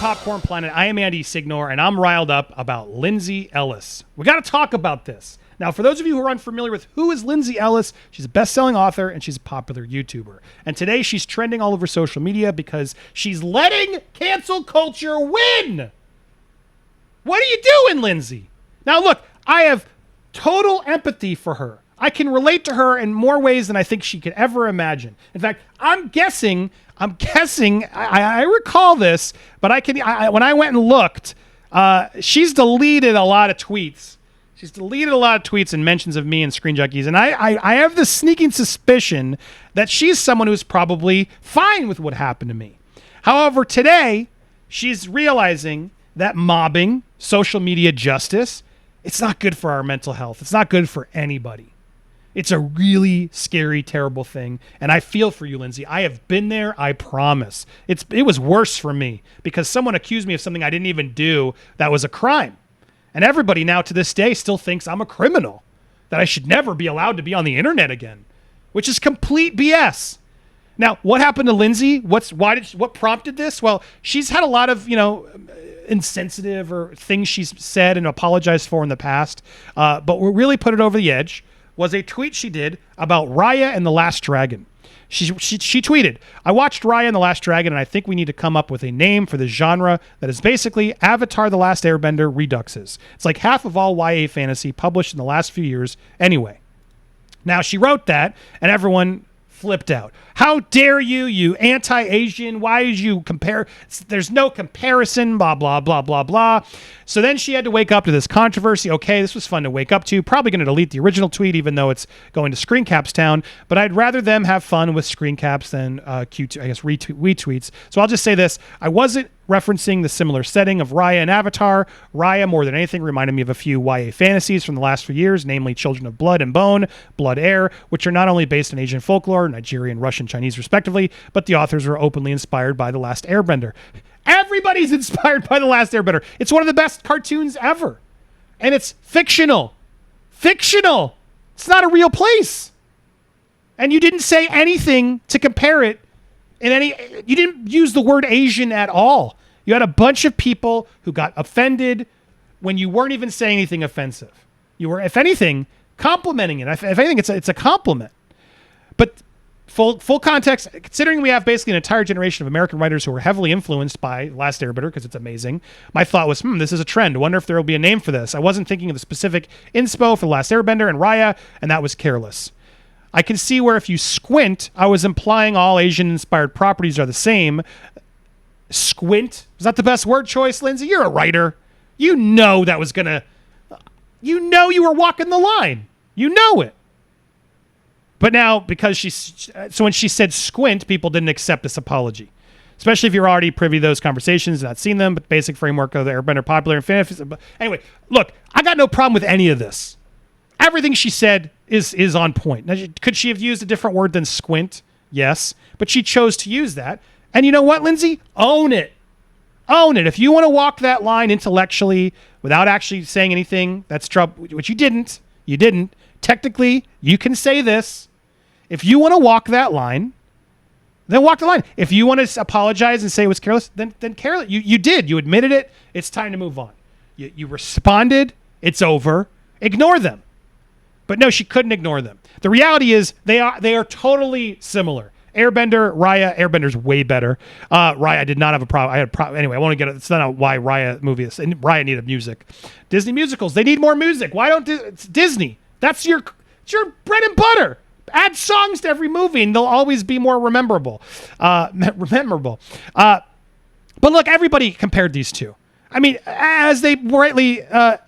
Popcorned Planet. I am Andy Signore, and I'm riled up about Lindsay Ellis. We got to talk about this. Now, for those of you who are unfamiliar with who is Lindsay Ellis, she's a best-selling author, and she's a popular YouTuber. And today, she's trending all over social media because she's letting cancel culture win. What are you doing, Lindsay? Now, look, I have total empathy for her. I can relate to her in more ways than I think she could ever imagine. In fact, I'm guessing, I recall this, but when I went and looked, she's deleted a lot of tweets. She's deleted a lot of tweets and mentions of me and ScreenJunkies, and I have this sneaking suspicion that she's someone who's probably fine with what happened to me. However, today, she's realizing that mobbing, social media justice, it's not good for our mental health. It's not good for anybody. It's a really scary, terrible thing. And I feel for you, Lindsay. I have been there, I promise. It was worse for me because someone accused me of something I didn't even do that was a crime. And everybody now to this day still thinks I'm a criminal, that I should never be allowed to be on the internet again, which is complete BS. Now, what happened to Lindsay? What prompted this? Well, she's had a lot of, insensitive or things she's said and apologized for in the past. But what really put it over the edge was a tweet she did about Raya and the Last Dragon. She tweeted, "I watched Raya and the Last Dragon, and I think we need to come up with a name for the genre that is basically Avatar: The Last Airbender reduxes. It's like half of all YA fantasy published in the last few years anyway." Now, she wrote that, and everyone flipped out. How dare you, you anti-Asian? Why did you compare? There's no comparison, blah, blah, blah, blah, blah. So then she had to wake up to this controversy. Okay, this was fun to wake up to. Probably going to delete the original tweet, even though it's going to Screencaps town. But I'd rather them have fun with Screencaps than retweets. So I'll just say this. I wasn't referencing the similar setting of Raya and Avatar. Raya, more than anything, reminded me of a few YA fantasies from the last few years, namely Children of Blood and Bone, Blood Air, which are not only based on Asian folklore, Nigerian, Russian, Chinese, respectively, but the authors were openly inspired by The Last Airbender. Everybody's inspired by The Last Airbender. It's one of the best cartoons ever. And it's fictional. Fictional. It's not a real place. And you didn't say anything to compare it you didn't use the word Asian at all. You had a bunch of people who got offended when you weren't even saying anything offensive. You were, if anything, complimenting it. If anything, it's a compliment. But full context, considering we have basically an entire generation of American writers who were heavily influenced by Last Airbender because it's amazing, my thought was, this is a trend. I wonder if there will be a name for this. I wasn't thinking of the specific inspo for The Last Airbender and Raya, and that was careless. I can see where if you squint, I was implying all Asian-inspired properties are the same. Squint? Was that the best word choice, Lindsay? You're a writer. You know that was going to... You know you were walking the line. You know it. But now, because so when she said squint, people didn't accept this apology. Especially if you're already privy to those conversations and not seen them, but the basic framework of the Airbender popular and fantasy. Anyway, look, I got no problem with any of this. Everything she said is on point. Now, could she have used a different word than squint? Yes. But she chose to use that. And you know what, Lindsay? Own it. Own it. If you want to walk that line intellectually without actually saying anything, that's trouble, which you didn't. You didn't. Technically, you can say this. If you want to walk that line, then walk the line. If you want to apologize and say it was careless, then careless. You did. You admitted it. It's time to move on. You responded. It's over. Ignore them. But no, she couldn't ignore them. The reality is they are totally similar. Airbender, Raya, Airbender's way better. Raya did not have a problem. Anyway, I want to get it. It's not why Raya movie is. And Raya needed music. Disney musicals, they need more music. Why don't it's Disney? It's your bread and butter. Add songs to every movie, and they'll always be more memorable. But look, everybody compared these two. I mean, as they rightly,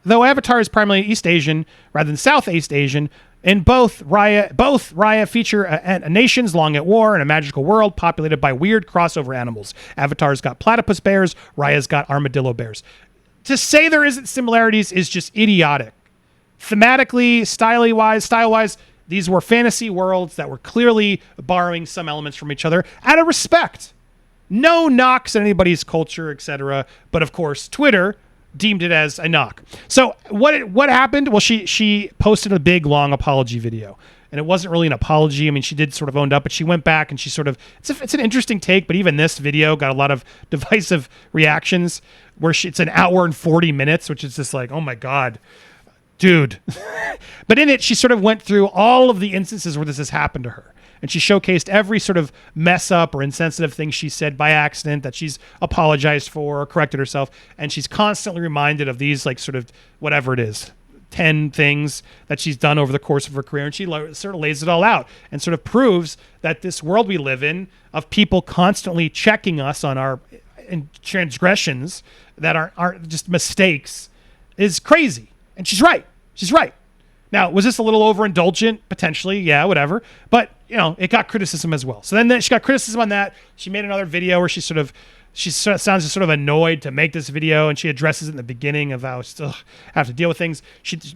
though Avatar is primarily East Asian rather than Southeast Asian, in both Raya feature a nations long at war in a magical world populated by weird crossover animals. Avatar's got platypus bears, Raya's got armadillo bears. To say there isn't similarities is just idiotic. Thematically, style-wise, these were fantasy worlds that were clearly borrowing some elements from each other out of respect. No knocks at anybody's culture, etc. But of course, Twitter deemed it as a knock. So what happened? Well, she posted a big, long apology video. and it wasn't really an apology. I mean, she did sort of owned up, but she went back and she sort of, it's an interesting take, but even this video got a lot of divisive reactions where it's an hour and 40 minutes, which is just like, oh my God, dude. But in it, she sort of went through all of the instances where this has happened to her. And she showcased every sort of mess up or insensitive thing she said by accident that she's apologized for or corrected herself. And she's constantly reminded of these, like, sort of whatever it is, 10 things that she's done over the course of her career. And she sort of lays it all out and sort of proves that this world we live in of people constantly checking us on our transgressions that aren't just mistakes is crazy. And she's right. She's right. Now, was this a little overindulgent? Potentially, yeah, whatever. But, it got criticism as well. So then she got criticism on that. She made another video where she sounds just sort of annoyed to make this video, and she addresses it in the beginning of how still have to deal with things.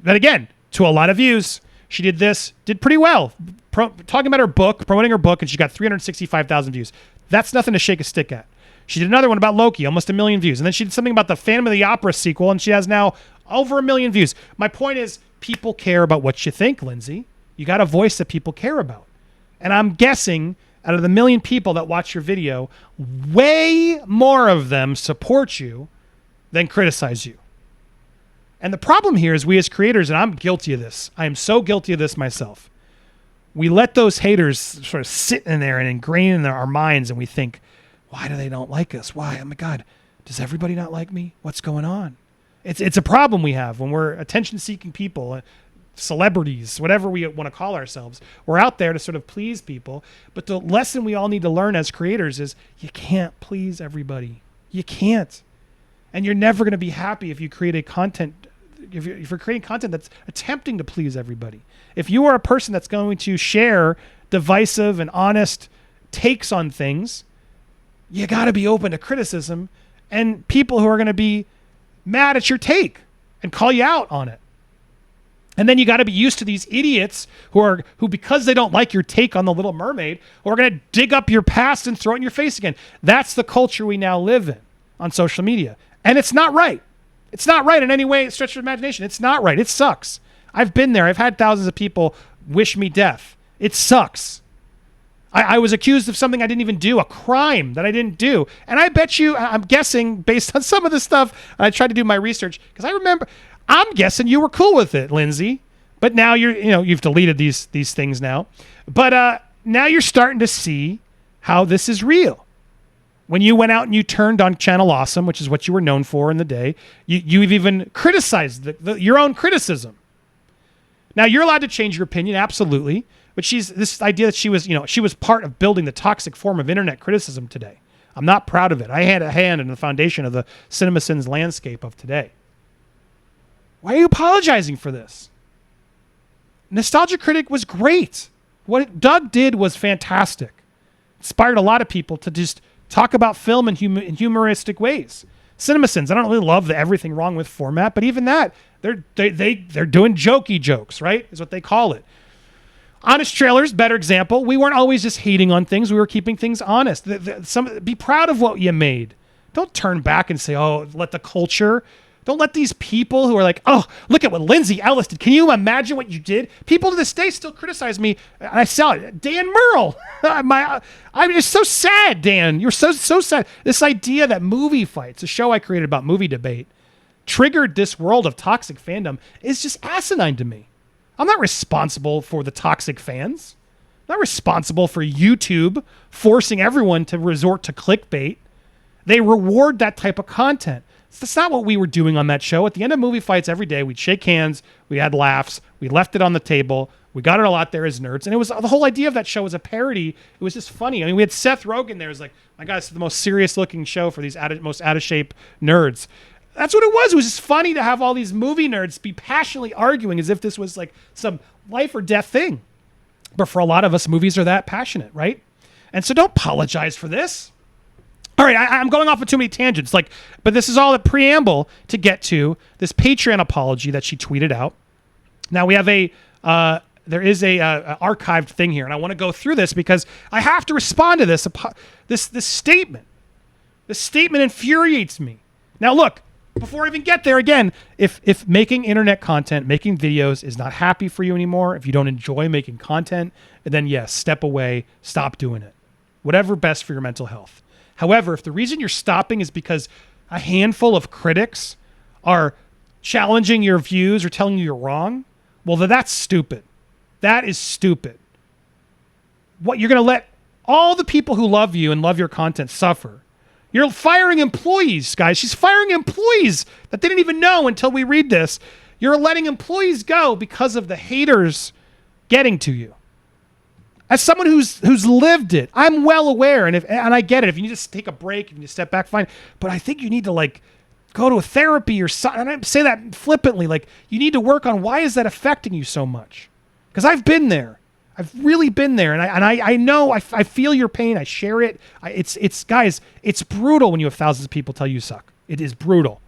But again, to a lot of views, she did pretty well. Talking about her book, promoting her book, and she got 365,000 views. That's nothing to shake a stick at. She did another one about Loki, almost 1 million views. And then she did something about the Phantom of the Opera sequel, and she has now over 1 million views. My point is, people care about what you think, Lindsay. You got a voice that people care about. And I'm guessing out of the 1 million people that watch your video, way more of them support you than criticize you. And the problem here is we as creators, and I'm guilty of this. I am so guilty of this myself. We let those haters sort of sit in there and ingrain in our minds, and we think, why do they not like us? Why? Oh my God, does everybody not like me? What's going on? It's a problem we have when we're attention-seeking people, celebrities, whatever we want to call ourselves. We're out there to sort of please people. But the lesson we all need to learn as creators is you can't please everybody. You can't. And you're never going to be happy if you create if you're creating content that's attempting to please everybody. If you are a person that's going to share divisive and honest takes on things, you got to be open to criticism and people who are going to be mad at your take and call you out on it. And then you got to be used to these idiots who because they don't like your take on The Little Mermaid, are going to dig up your past and throw it in your face again. That's the culture we now live in on social media. And it's not right. It's not right in any way, stretch of imagination. It's not right. It sucks. I've been there. I've had thousands of people wish me death. It sucks. I was accused of something I didn't even do, a crime that I didn't do. And I bet you, I'm guessing based on some of the stuff, I tried to do my research, because I remember, I'm guessing you were cool with it, Lindsay. But now you've deleted these things now. But now you're starting to see how this is real. When you went out and you turned on Channel Awesome, which is what you were known for in the day, you've even criticized your own criticism. Now, you're allowed to change your opinion, absolutely. But this idea that she was part of building the toxic form of internet criticism today. I'm not proud of it. I had a hand in the foundation of the CinemaSins landscape of today. Why are you apologizing for this? Nostalgia Critic was great. What Doug did was fantastic. Inspired a lot of people to just talk about film in humoristic ways. CinemaSins, I don't really love the everything wrong with format, but even that, they're doing jokey jokes, right? Is what they call it. Honest Trailers, better example. We weren't always just hating on things. We were keeping things honest. Be proud of what you made. Don't turn back and say, oh, let the culture. Don't let these people who are like, oh, look at what Lindsay Ellis did. Can you imagine what you did? People to this day still criticize me. And I saw it. Dan Merle. I'm just so sad, Dan. You're so sad. This idea that MovieFights, a show I created about movie debate, triggered this world of toxic fandom is just asinine to me. I'm not responsible for the toxic fans. I'm not responsible for YouTube forcing everyone to resort to clickbait. They reward that type of content. That's not what we were doing on that show. At the end of MovieFights every day, we'd shake hands, we had laughs, we left it on the table, we got it all out there as nerds. And it was the whole idea of that show was a parody. It was just funny. I mean, we had Seth Rogen there. It was like, my God, it's the most serious looking show for these most out of shape nerds. That's what it was. It was just funny to have all these movie nerds be passionately arguing as if this was like some life or death thing. But for a lot of us, movies are that passionate, right? And so don't apologize for this. All right, I'm going off on too many tangents. But this is all a preamble to get to this Patreon apology that she tweeted out. Now we have there is a archived thing here, and I want to go through this because I have to respond to this statement. This statement infuriates me. Now look, before I even get there, again, if making internet content, making videos is not happy for you anymore, if you don't enjoy making content, then yes, step away, stop doing it. Whatever best for your mental health. However, if the reason you're stopping is because a handful of critics are challenging your views or telling you you're wrong, well, then that's stupid. That is stupid. What, you're going to let all the people who love you and love your content suffer? You're firing employees, guys. She's firing employees that they didn't even know until we read this. You're letting employees go because of the haters getting to you. As someone who's lived it, I'm well aware, and I get it. If you need to take a break, if you need to step back, fine. But I think you need to go to a therapy or something. And I say that flippantly. You need to work on why is that affecting you so much? Because I've been there. I've really been there, and I know I feel your pain. I share it. It's guys, it's brutal when you have thousands of people tell you suck. It is brutal.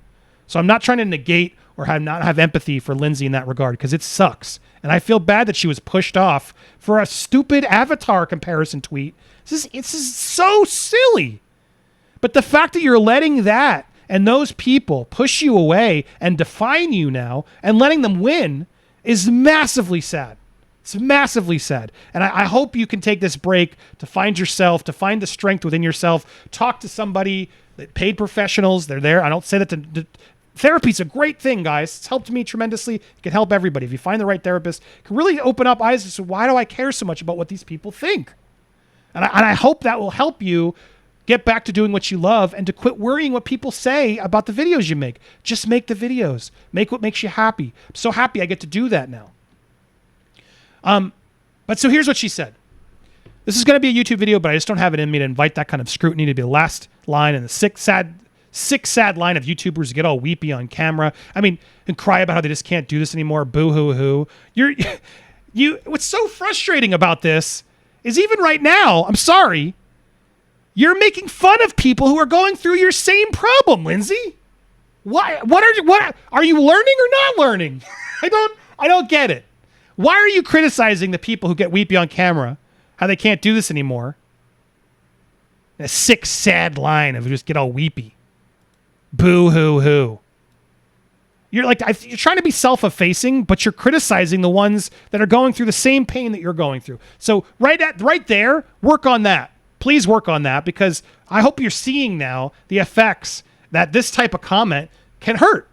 So I'm not trying to negate or not have empathy for Lindsay in that regard, because it sucks. And I feel bad that she was pushed off for a stupid Avatar comparison tweet. It's so silly. But the fact that you're letting that and those people push you away and define you now and letting them win is massively sad. It's massively sad. And I hope you can take this break to find yourself, to find the strength within yourself. Talk to somebody, paid professionals. They're there. I don't say that therapy's a great thing, guys. It's helped me tremendously. It can help everybody. If you find the right therapist, it can really open up eyes as to why do I care so much about what these people think? And I hope that will help you get back to doing what you love and to quit worrying what people say about the videos you make. Just make the videos. Make what makes you happy. I'm so happy I get to do that now. But so here's what she said. This is going to be a YouTube video, but I just don't have it in me to invite that kind of scrutiny to be the last line in the sick, sad line of YouTubers who get all weepy on camera. I mean, and cry about how they just can't do this anymore. Boo hoo hoo. What's so frustrating about this is even right now, I'm sorry, you're making fun of people who are going through your same problem, Lindsay. What are you learning or not learning? I don't get it. Why are you criticizing the people who get weepy on camera, how they can't do this anymore? A sick, sad line of just get all weepy. Boo hoo hoo. You're trying to be self-effacing, but you're criticizing the ones that are going through the same pain that you're going through. So right there, work on that. Please work on that, because I hope you're seeing now the effects that this type of comment can hurt.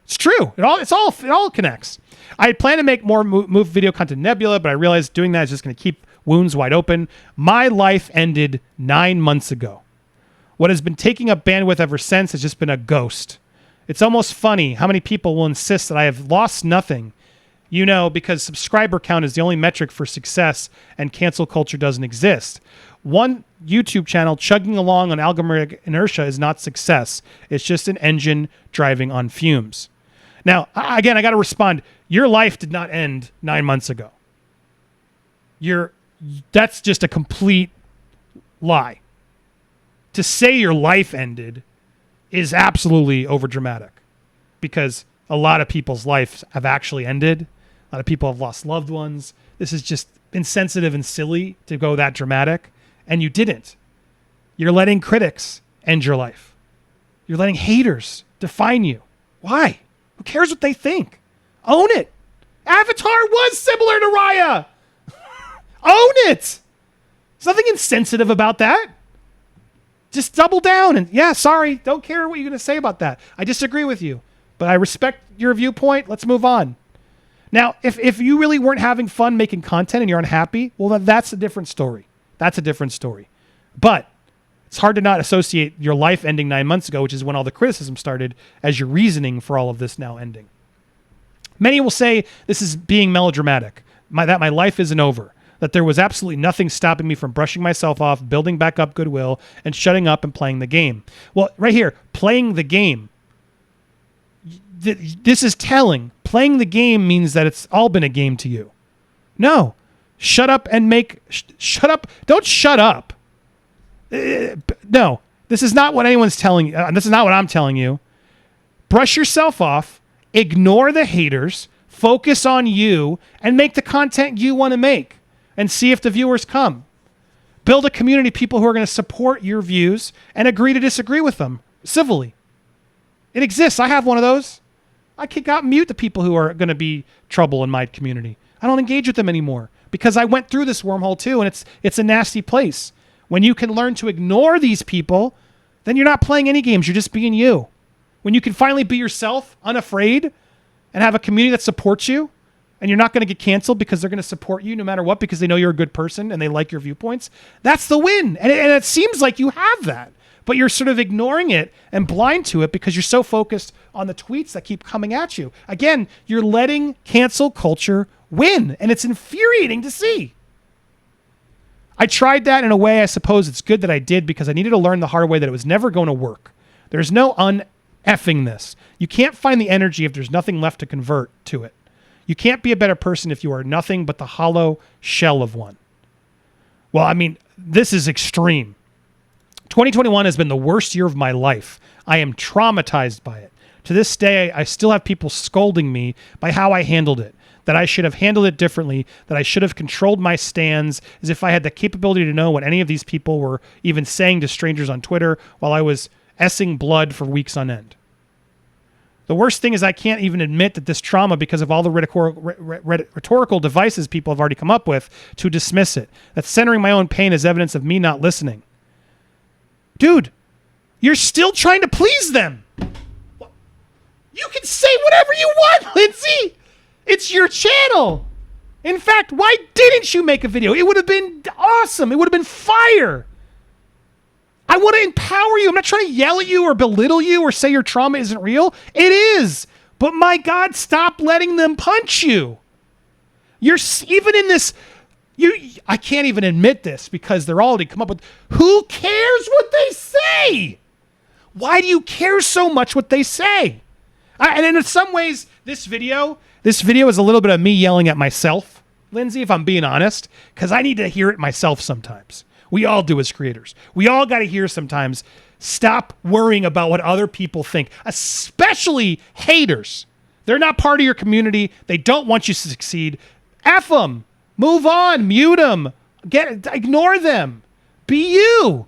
It's true. It all connects. I had planned to make more move video content Nebula, but I realized doing that is just going to keep wounds wide open. My life ended 9 months ago. What has been taking up bandwidth ever since has just been a ghost. It's almost funny how many people will insist that I have lost nothing, because subscriber count is the only metric for success and cancel culture doesn't exist. One YouTube channel chugging along on algorithmic inertia is not success. It's just an engine driving on fumes. Now, again, I got to respond. Your life did not end 9 months ago. That's just a complete lie. To say your life ended is absolutely overdramatic, because a lot of people's lives have actually ended. A lot of people have lost loved ones. This is just insensitive and silly to go that dramatic. And you didn't. You're letting critics end your life. You're letting haters define you. Why? Who cares what they think? Own it. Avatar was similar to Raya. Own it. There's nothing insensitive about that. Just double down and, sorry, don't care what you're going to say about that. I disagree with you, but I respect your viewpoint. Let's move on. Now, if you really weren't having fun making content and you're unhappy, well, then that's a different story. That's a different story. But it's hard to not associate your life ending 9 months ago, which is when all the criticism started, as your reasoning for all of this now ending. Many will say this is being melodramatic, that my life isn't over, that there was absolutely nothing stopping me from brushing myself off, building back up goodwill, and shutting up and playing the game. Well, right here, playing the game. This is telling. Playing the game means that it's all been a game to you. No. Shut up and shut up. Don't shut up. No. This is not what anyone's telling you. This is not what I'm telling you. Brush yourself off. Ignore the haters. Focus on you and make the content you want to make and see if the viewers come. Build a community of people who are going to support your views and agree to disagree with them civilly. It exists. I have one of those. I kick out and mute the people who are going to be trouble in my community. I don't engage with them anymore because I went through this wormhole too, and it's a nasty place. When you can learn to ignore these people, then you're not playing any games. You're just being you. When you can finally be yourself, unafraid, and have a community that supports you, and you're not going to get canceled because they're going to support you no matter what because they know you're a good person and they like your viewpoints, that's the win. And it seems like you have that, but you're sort of ignoring it and blind to it because you're so focused on the tweets that keep coming at you. Again, you're letting cancel culture win, and it's infuriating to see. I tried that in a way. I suppose it's good that I did because I needed to learn the hard way that it was never going to work. There's no un-effing this. You can't find the energy if there's nothing left to convert to it. You can't be a better person if you are nothing but the hollow shell of one. Well, I mean, this is extreme. 2021 has been the worst year of my life. I am traumatized by it. To this day, I still have people scolding me by how I handled it, that I should have handled it differently, that I should have controlled my stands, as if I had the capability to know what any of these people were even saying to strangers on Twitter while I was essing blood for weeks on end. The worst thing is I can't even admit that this trauma, because of all the rhetorical devices people have already come up with to dismiss it. That centering my own pain is evidence of me not listening. Dude, you're still trying to please them. You can say whatever you want, Lindsay. It's your channel. In fact, why didn't you make a video? It would have been awesome. It would have been fire. I want to empower you. I'm not trying to yell at you or belittle you or say your trauma isn't real. It is. But my God, stop letting them punch you. You're even in this. I can't even admit this because they're already come up with, who cares what they say? Why do you care so much what they say? And in some ways, this video is a little bit of me yelling at myself, Lindsay, if I'm being honest, because I need to hear it myself sometimes. We all do as creators. We all got to hear sometimes, stop worrying about what other people think, especially haters. They're not part of your community. They don't want you to succeed. F them. Move on. Mute them. Ignore them. Be you.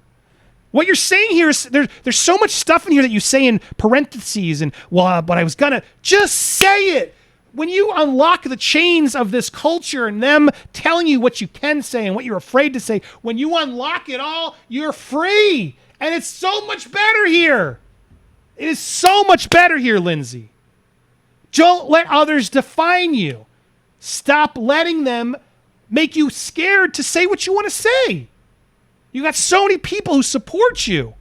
What you're saying here is there's so much stuff in here that you say in parentheses and, well, but I was gonna just say it. When you unlock the chains of this culture and them telling you what you can say and what you're afraid to say, when you unlock it all, you're free. And it's so much better here. It is so much better here, Lindsay. Don't let others define you. Stop letting them make you scared to say what you want to say. You got so many people who support you.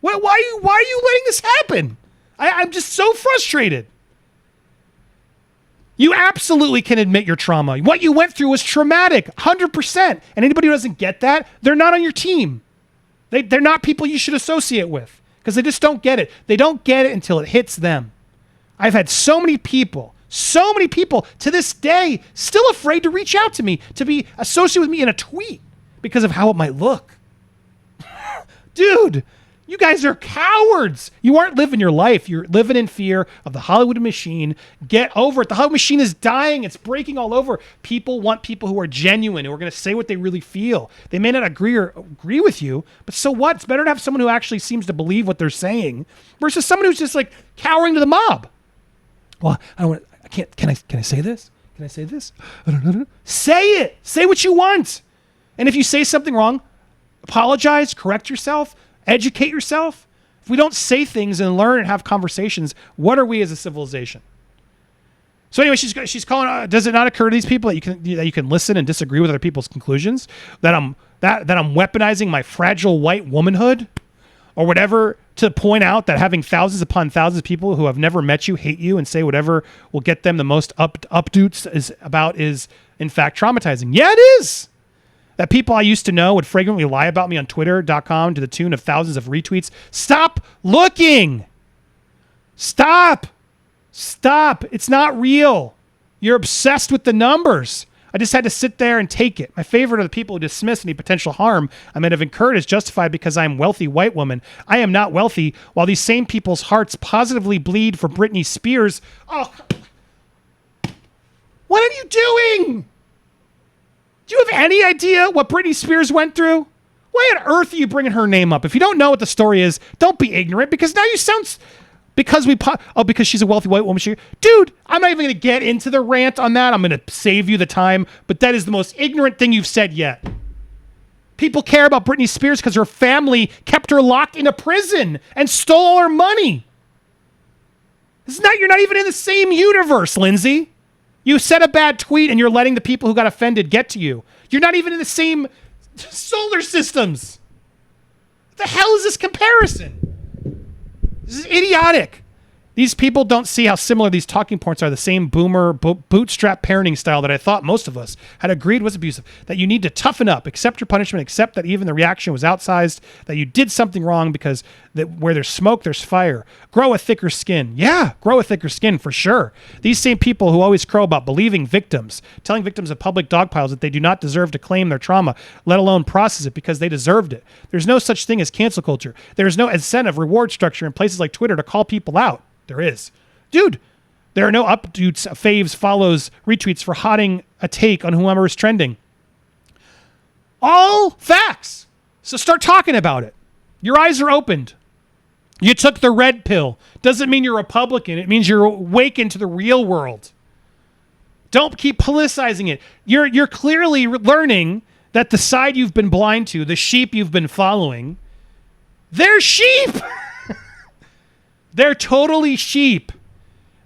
Why are you letting this happen? I'm just so frustrated. You absolutely can admit your trauma. What you went through was traumatic, 100%. And anybody who doesn't get that, they're not on your team. They're not people you should associate with because they just don't get it. They don't get it until it hits them. I've had so many people to this day still afraid to reach out to me, to be associated with me in a tweet because of how it might look. Dude, you guys are cowards. You aren't living your life. You're living in fear of the Hollywood machine. Get over it. The Hollywood machine is dying. It's breaking all over. People want people who are genuine, who are going to say what they really feel. They may not agree with you, but so what? It's better to have someone who actually seems to believe what they're saying versus someone who's just like cowering to the mob. Well, can I say this? Can I say this? I don't know. Say it. Say what you want. And if you say something wrong, apologize, correct yourself, educate yourself. If we don't say things and learn and have conversations, what are we as a civilization? So anyway, she's calling. Does it not occur to these people that you can listen and disagree with other people's conclusions? That I'm weaponizing my fragile white womanhood, or whatever, to point out that having thousands upon thousands of people who have never met you hate you and say whatever will get them the most updates is in fact traumatizing. Yeah, it is. That people I used to know would fragrantly lie about me on Twitter.com to the tune of thousands of retweets. Stop looking. Stop. It's not real. You're obsessed with the numbers. I just had to sit there and take it. My favorite are the people who dismiss any potential harm I might have incurred is justified because I am a wealthy white woman. I am not wealthy, while these same people's hearts positively bleed for Britney Spears. Oh, what are you doing? Do you have any idea what Britney Spears went through? Why on earth are you bringing her name up? If you don't know what the story is, don't be ignorant, because now you sound because she's a wealthy white woman. Dude, I'm not even going to get into the rant on that. I'm going to save you the time. But that is the most ignorant thing you've said yet. People care about Britney Spears because her family kept her locked in a prison and stole all her money. You're not even in the same universe, Lindsay. You said a bad tweet and you're letting the people who got offended get to you. You're not even in the same solar systems. What the hell is this comparison? This is idiotic. These people don't see how similar these talking points are. The same boomer bootstrap parenting style that I thought most of us had agreed was abusive. That you need to toughen up, accept your punishment, accept that even the reaction was outsized, that you did something wrong because where there's smoke, there's fire. Grow a thicker skin. Yeah, grow a thicker skin for sure. These same people who always crow about believing victims, telling victims of public dogpiles that they do not deserve to claim their trauma, let alone process it because they deserved it. There's no such thing as cancel culture. There is no incentive reward structure in places like Twitter to call people out. There is. Dude, there are no updates, faves, follows, retweets for hotting a take on whoever is trending. All facts. So start talking about it. Your eyes are opened. You took the red pill. Doesn't mean you're Republican. It means you're awakened to the real world. Don't keep politicizing it. You're clearly learning that the side you've been blind to, the sheep you've been following, they're sheep. They're totally sheep.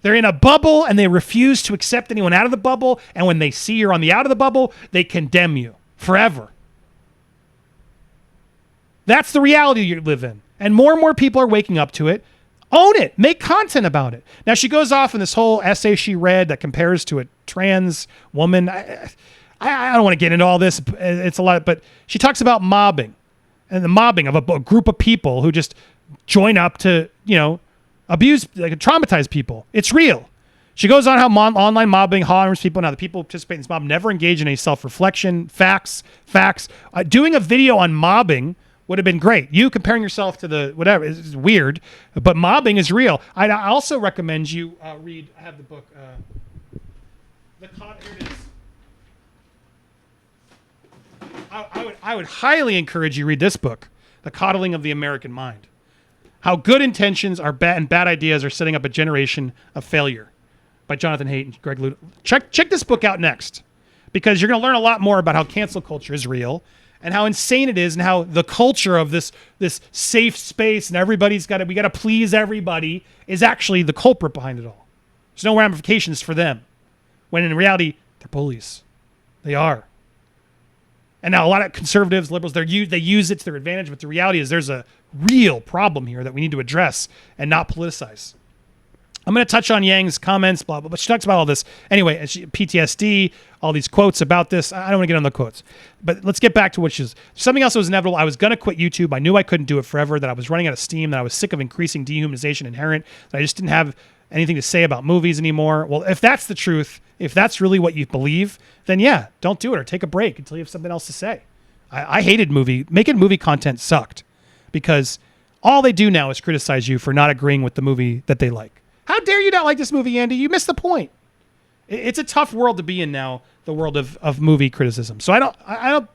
They're in a bubble and they refuse to accept anyone out of the bubble. And when they see you're on the out of the bubble, they condemn you forever. That's the reality you live in. And more people are waking up to it. Own it. Make content about it. Now, she goes off in this whole essay she read that compares to a trans woman. I don't want to get into all this. It's a lot. But she talks about mobbing and the mobbing of a group of people who just join up to, abuse, traumatize people. It's real. She goes on how online mobbing harms people. Now, the people who participate in this mob never engage in any self-reflection. Facts. Doing a video on mobbing would have been great. You comparing yourself to the whatever is weird, but mobbing is real. I also recommend you read. I have the book. Here it is. I would highly encourage you read this book, The Coddling of the American Mind. How Good Intentions Are Bad and Bad Ideas Are Setting Up a Generation of Failure by Jonathan Haidt and Greg Ludo. Check this book out next, because you're going to learn a lot more about how cancel culture is real and how insane it is and how the culture of this safe space and we got to please everybody is actually the culprit behind it all. There's no ramifications for them, when in reality, they're bullies. They are. And now a lot of conservatives, liberals, they use it to their advantage, but the reality is there's a real problem here that we need to address and not politicize. I'm going to touch on Yang's comments, blah, blah, but she talks about all this. Anyway, PTSD, all these quotes about this. I don't want to get on the quotes, but let's get back to what she's... Something else that was inevitable. I was going to quit YouTube. I knew I couldn't do it forever, that I was running out of steam, that I was sick of increasing dehumanization inherent, that I just didn't have anything to say about movies anymore. Well, if that's the truth, if that's really what you believe, then yeah, don't do it or take a break until you have something else to say. I hated making movie content sucked, because all they do now is criticize you for not agreeing with the movie that they like. How dare you not like this movie, Andy? You missed the point. It's a tough world to be in now, the world of movie criticism. So I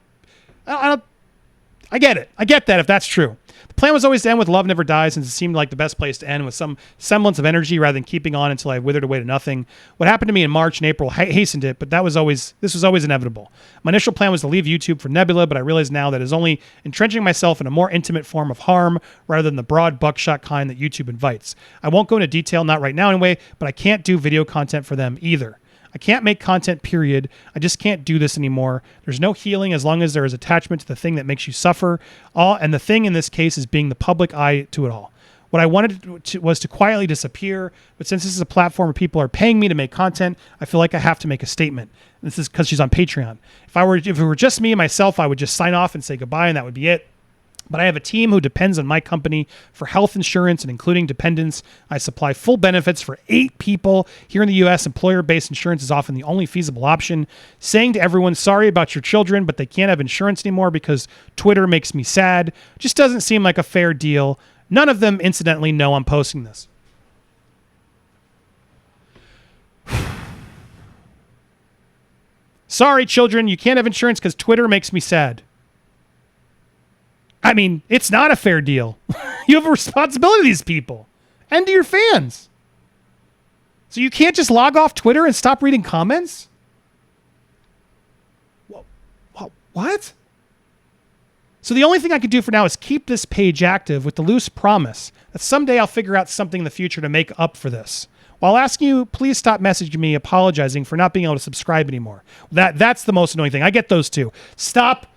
get it. I get that if that's true. The plan was always to end with Love Never Dies, since it seemed like the best place to end with some semblance of energy rather than keeping on until I withered away to nothing. What happened to me in March and April hastened it, but this was always inevitable. My initial plan was to leave YouTube for Nebula, but I realize now that it is only entrenching myself in a more intimate form of harm rather than the broad buckshot kind that YouTube invites. I won't go into detail, not right now anyway, but I can't do video content for them either. I can't make content, period. I just can't do this anymore. There's no healing as long as there is attachment to the thing that makes you suffer. And the thing in this case is being the public eye to it all. What I wanted was to quietly disappear, but since this is a platform where people are paying me to make content, I feel like I have to make a statement. This is because she's on Patreon. If it were just me and myself, I would just sign off and say goodbye, and that would be it. But I have a team who depends on my company for health insurance and including dependents. I supply full benefits for 8 people. Here in the U.S., employer-based insurance is often the only feasible option. Saying to everyone, sorry about your children, but they can't have insurance anymore because Twitter makes me sad, just doesn't seem like a fair deal. None of them, incidentally, know I'm posting this. Sorry, children, you can't have insurance because Twitter makes me sad. I mean, it's not a fair deal. You have a responsibility to these people. and to your fans. So you can't just log off Twitter and stop reading comments? What? So the only thing I can do for now is keep this page active with the loose promise that someday I'll figure out something in the future to make up for this. While asking you, please stop messaging me apologizing for not being able to subscribe anymore. That's the most annoying thing. I get those too. Stop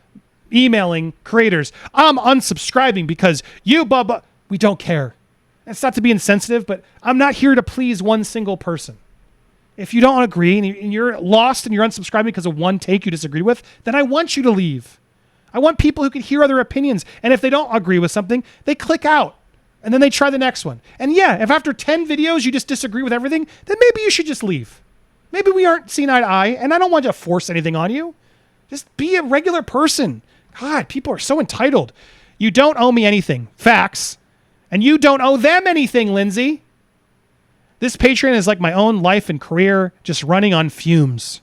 emailing creators. I'm unsubscribing because you, blah. We don't care. It's not to be insensitive, but I'm not here to please one single person. If you don't agree and you're lost and you're unsubscribing because of one take you disagree with, then I want you to leave. I want people who can hear other opinions. And if they don't agree with something, they click out and then they try the next one. And yeah, if after 10 videos you just disagree with everything, then maybe you should just leave. Maybe we aren't seeing eye to eye, and I don't want to force anything on you. Just be a regular person. God, people are so entitled. You don't owe me anything. Facts. And you don't owe them anything, Lindsay. This Patreon is like my own life and career, just running on fumes.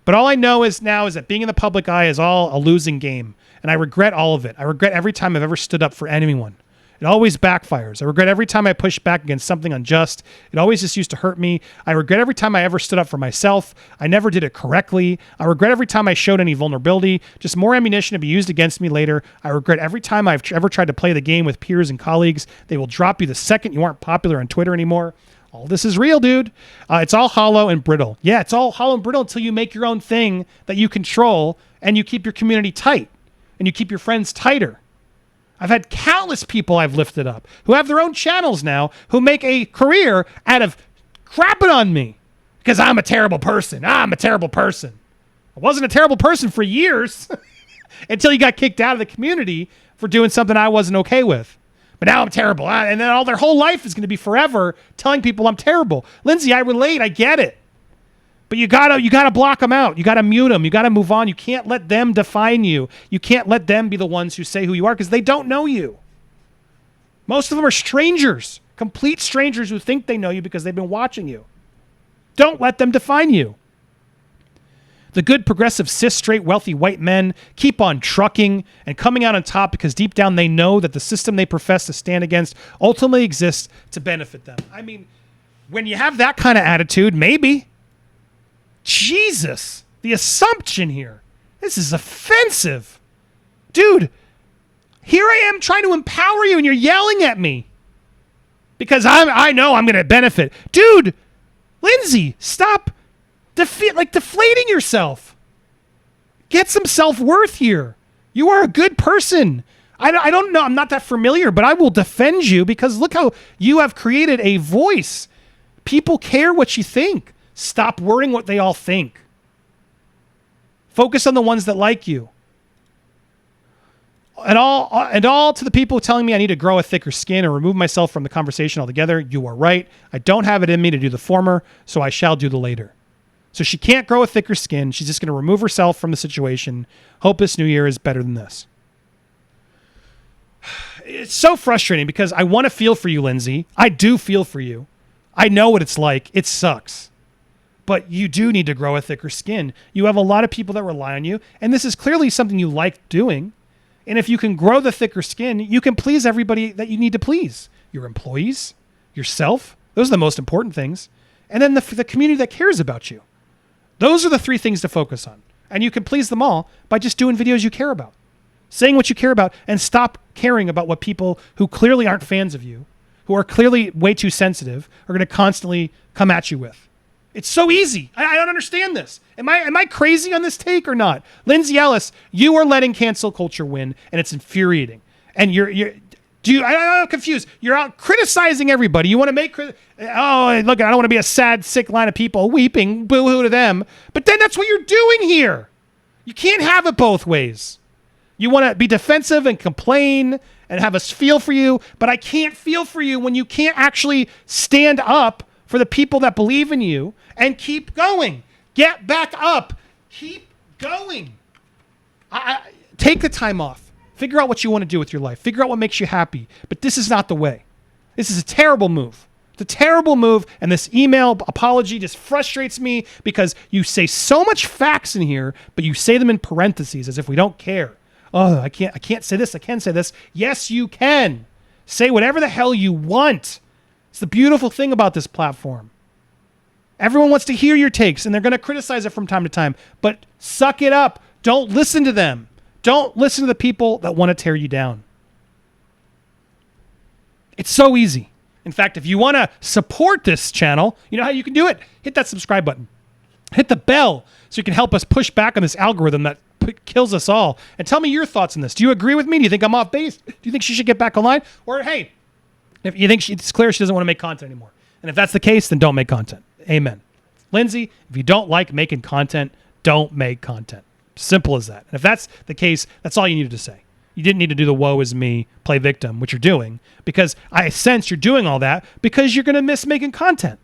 But all I know is that being in the public eye is all a losing game. And I regret all of it. I regret every time I've ever stood up for anyone. It always backfires. I regret every time I push back against something unjust. It always just used to hurt me. I regret every time I ever stood up for myself. I never did it correctly. I regret every time I showed any vulnerability. Just more ammunition to be used against me later. I regret every time I've ever tried to play the game with peers and colleagues. They will drop you the second you aren't popular on Twitter anymore. All this is real, dude. It's all hollow and brittle. Yeah, it's all hollow and brittle until you make your own thing that you control and you keep your community tight and you keep your friends tighter. I've had countless people I've lifted up who have their own channels now who make a career out of crapping on me because I'm a terrible person. I'm a terrible person. I wasn't a terrible person for years until you got kicked out of the community for doing something I wasn't okay with. But now I'm terrible. And then all their whole life is going to be forever telling people I'm terrible. Lindsay, I relate. I get it. But you gotta block them out. You gotta mute them. You gotta move on. You can't let them define you. You can't let them be the ones who say who you are because they don't know you. Most of them are strangers, complete strangers who think they know you because they've been watching you. Don't let them define you. The good, progressive, cis, straight, wealthy white men keep on trucking and coming out on top because deep down they know that the system they profess to stand against ultimately exists to benefit them. I mean, when you have that kind of attitude, maybe. Jesus, the assumption here. This is offensive. Dude, here I am trying to empower you and you're yelling at me because I know I'm going to benefit. Dude, Lindsay, stop deflating yourself. Get some self-worth here. You are a good person. I don't know. I'm not that familiar, but I will defend you because look how you have created a voice. People care what you think. Stop worrying what they all think. Focus on the ones that like you. And all to the people telling me I need to grow a thicker skin or remove myself from the conversation altogether, you are right. I don't have it in me to do the former, so I shall do the later. So she can't grow a thicker skin. She's just going to remove herself from the situation. Hope this new year is better than this. It's so frustrating because I want to feel for you, Lindsay. I do feel for you. I know what it's like. It sucks. But you do need to grow a thicker skin. You have a lot of people that rely on you, and this is clearly something you like doing. And if you can grow the thicker skin, you can please everybody that you need to please. Your employees, yourself. Those are the most important things. And then the community that cares about you. Those are the three things to focus on. And you can please them all by just doing videos you care about. Saying what you care about and stop caring about what people who clearly aren't fans of you, who are clearly way too sensitive, are going to constantly come at you with. It's so easy. I don't understand this. Am I crazy on this take or not? Lindsay Ellis, you are letting cancel culture win, and it's infuriating. And I'm confused. You're out criticizing everybody. You want to make look, I don't want to be a sad, sick line of people weeping, boo-hoo to them. But then that's what you're doing here. You can't have it both ways. You want to be defensive and complain and have us feel for you, but I can't feel for you when you can't actually stand up for the people that believe in you and keep going. Get back up. Keep going. Take the time off. Figure out what you want to do with your life. Figure out what makes you happy. But this is not the way. This is a terrible move. It's a terrible move, and this email apology just frustrates me because you say so much facts in here, but you say them in parentheses as if we don't care. Oh, I can't say this. I can say this. Yes, you can. Say whatever the hell you want. It's the beautiful thing about this platform. Everyone wants to hear your takes, and they're going to criticize it from time to time. But suck it up. Don't listen to them. Don't listen to the people that want to tear you down. It's so easy. In fact, if you want to support this channel, you know how you can do it? Hit that subscribe button. Hit the bell so you can help us push back on this algorithm that kills us all. And tell me your thoughts on this. Do you agree with me? Do you think I'm off base? Do you think she should get back online? Or, hey, if you think it's clear she doesn't want to make content anymore. And if that's the case, then don't make content. Amen. Lindsay, if you don't like making content, don't make content. Simple as that. And if that's the case, that's all you needed to say. You didn't need to do the woe is me, play victim, which you're doing, because I sense you're doing all that because you're going to miss making content.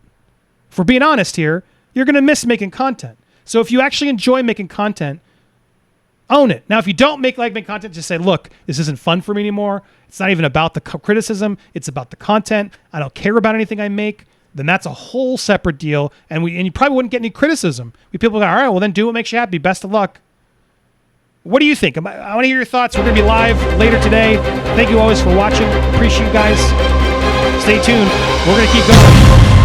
If we're being honest here, you're going to miss making content. So if you actually enjoy making content, own it. Now, if you don't like making content, just say, look, this isn't fun for me anymore. It's not even about the criticism. It's about the content. I don't care about anything I make. Then that's a whole separate deal. And you probably wouldn't get any criticism. People go, all right, well, then do what makes you happy. Best of luck. What do you think? I want to hear your thoughts. We're going to be live later today. Thank you always for watching. Appreciate you guys. Stay tuned. We're going to keep going.